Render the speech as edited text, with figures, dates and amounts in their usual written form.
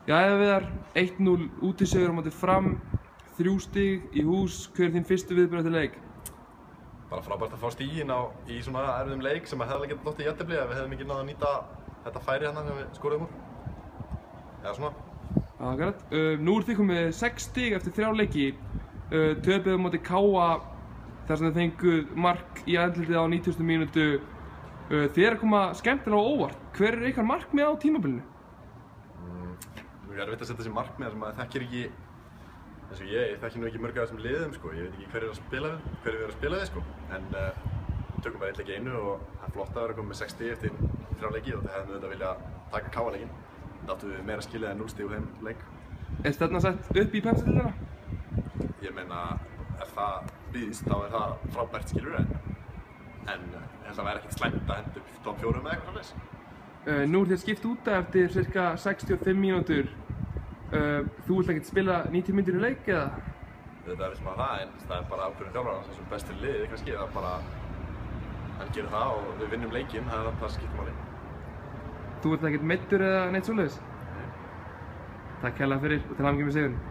Jæja Viðar, 1-0 útisigur á móti Fram, 3 stig í hús. Hver er þín fyrstu viðbrögð eftir leik? Bara frábært að fá stigin í svona erfiðum leik sem hefði alveg getað dottið í jafntefli ef við hefðum ekki náð að nýta þetta færi hérna sem við skoruðum úr. Eða svona. Akkurat. Nú er þið komið 6 stig eftir 3 leiki. Töpuðu á móti KA þar sem þið fenguð mark í andlitið á 90. mínútu. Þið er að koma skemmtilega á óvart. Hver er ykkar markmið á tímabilinu? Nú er erfitt að setja þessi markmið sem maður þekkir ekki eins og ég þekki nú ekki mörg af þessum liðum sko. Ég veit ekki hverju við erum að spila við sko. En við tökum bara 1 leik í einu og það er flott að vera komið með 6 stig eftir 3 leiki og það hefðum við auðvitað viljað taka KA-leikinn. Það áttum við meira skilið en 0 stig úr þeim leik. Er stefnan sett upp í Pepsi-deildina? Ég meina, ef það býðst þá er það frábært skilur en ég held að væri ekkert slæmt að henda upp top 4 með eitthvað svoleiðis. Nú er þið skipt út eftir cirka 65 mínútur. Þú vilt ekkert spila 90 mínútur í leik eða? Þetta vill maður það, en það er bara ákveðin þjálfarans sem best fyrir liðið kannski. Það er bara, hann gerir það og við vinnum leikinn, það er það sem skiptir máli. Þú ert ekkert meiddur eða neitt svoleiðis? Nei. Takk hérlega fyrir og til hamingju með sigurinn.